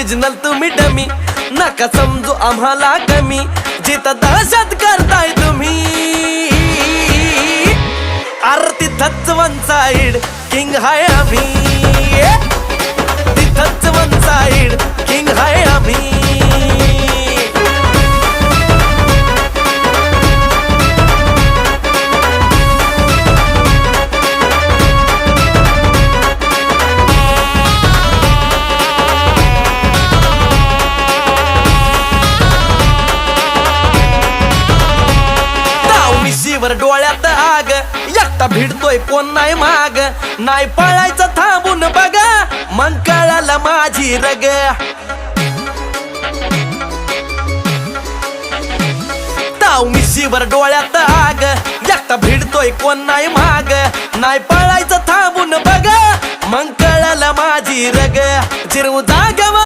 Original तुम्ही dummy, नका समजू आम्हाला कमी, जिथं दहशत करताय तुम्ही. अरे तिथंच वन साइड किंग हाय आम्ही, तिथंच वन साइड किंग हाय आम्ही. वर डोळ्यात आग, एकटा भिडतोय कोण नाही माग, नाही पळायचं थांबून बघा, मग कळालं माझी रग. ताव मिशीवर डोळ्यात आग, एकटा भिडतोय कोण नाही माग, नाही पळायचं थांबून बघा, मग कळालं माझी रग. जिरवू